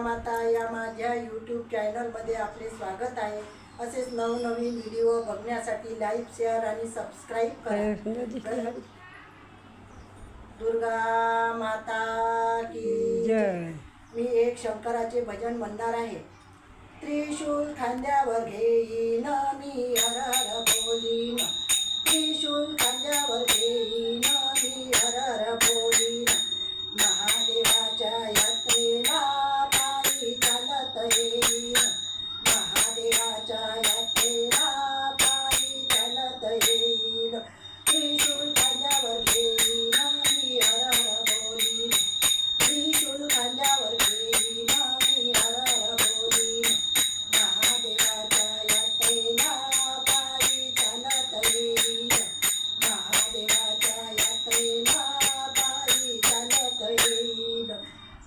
माता या माझ्या यूट्यूब चॅनलमध्ये आपले स्वागत आहे। असेच नवनवीन व्हिडिओ बघण्यासाठी लाईक शेअर आणि सबस्क्राईब करा। दुर्गा माता की जय। मी एक शंकराचे भजन म्हणणार आहे। त्रिशूल खांद्यावर घेईन मी हर हर बोलीन, त्रिशूल खांद्यावर घेईन मी हर हर बोलीन। महादेवाच्या यात्रेला पायी चालत येईन, महादेवाच्या यात्रेला पायी चालत येईन। त्रिशूल खांद्यावर घेईन मी हर हर बोलीन, त्रिशूल खांद्यावर घेईन मी हर हर बोलीन। महादेवाच्या यात्रेला पायी चालत येईन, महादेवाच्या यात्रेला पायी चालत येईन।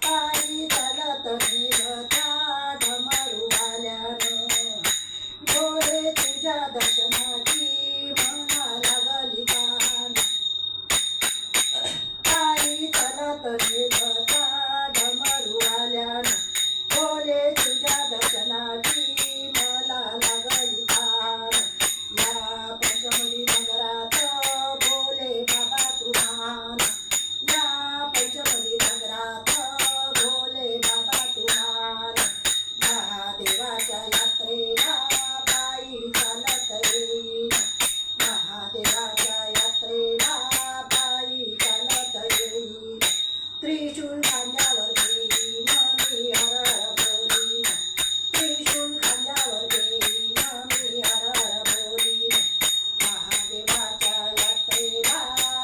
पायी चालत गेलं त्या डमरूवाल्यानं, डोळे तुझ्या दर्शनाची मना लागली कान। पायी चालत गेलं त्या डमरूवाल्यानं, डोळे तुझ्या दर्शनाची मला लागली कान। या पंचमढी नगरात बोले बाबा तू मान, या पंचमढी नगरात बोले बाबा तू मान। महादेवाच्या यात्रेला पायी चालत येईन, महादेवाच्या यात्रेला पायी चालत येईन। त्रिशूल खांद्यावर घेईन मी हर हर बोलीन, त्रिशूल खांद्यावर घेईन मी हर हर बोलीन। महादेवाच्या यात्रेला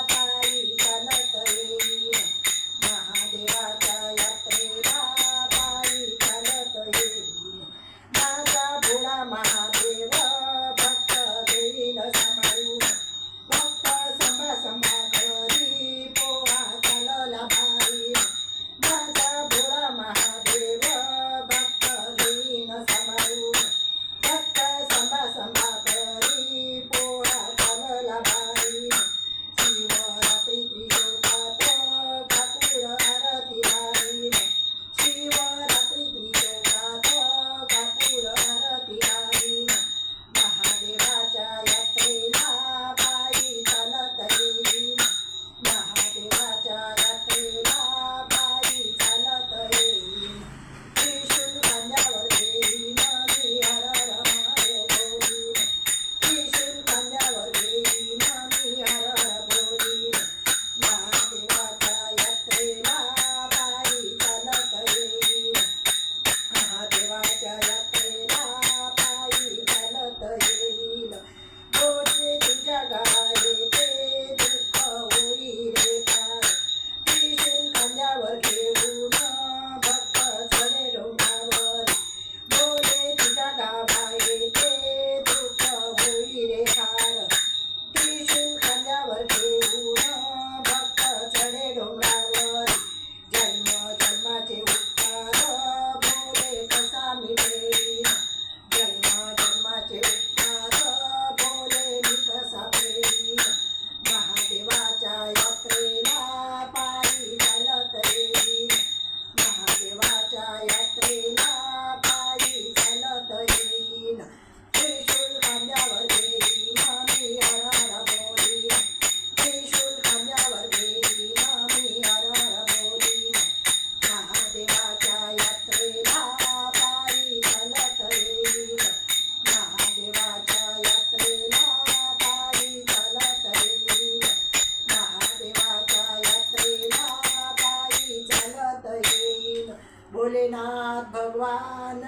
पायी चालत येईन, महादेवाच्या यात्रेला पायी चालत येईन। माझा भोळा महादेव भक्त घेईन सांभाळून, भक्त संभा संभा करी पोहा चालला बाई। माझा भोळा महादेव भक्त घेईन सांभाळून, भक्त संभा संभा करी पोहा चालला बाई। शिवरात्री त्रिशोकात कापूर आरती लावीन, शिवरात्री त्रिशोकात कापूर आरती लावीन। महादेवाच्या यात्रेला पायी चालत येईन, महादेवाच्या यात्रेला पायी चालत येईन। त्रिशूल खांद्यावर घेईन मी हर हर महादेव बोलीन, त्रिशूल खांद्यावर घेईन मी हर हर बोलीन। महादेवाच्या यात्रेला पायी चालत येईन, महादेवाच्या यात्रेला पायी चालत येईन। बोलते तुझ्या गाये ते दुःख होई रे पार, त्रिशूल खांद्यावर घेऊन भक्त चढे डोंगरावर। बोले तुझ्या गावाये ते दुःख होई रे पार, त्रिशूल खांद्यावर घेऊन भक्त चढे डोंगरावर। जन्म जन्माचे उपकार बोले कसा मिळेल, जन्म जन्माचे उपकार बोले मी कसा फेडीन। महादेवाच्या यात्रेला पायी चालत येईन, महादेवाच्या यात्रेला पायी चालत येईन। त्रिशूल खांद्यावर घेईन मी हर हर बोलीन, त्रिशूल खांद्यावर घेईन मी हर हर बोलीन। महादेवाच्या यात्रेला पायी चालत येईन, महादेवाच्या यात्रेला पायी चालत येईन, महादेवाच्या यात्रेला पायी चालत येईन। भोलेनाथ भगवान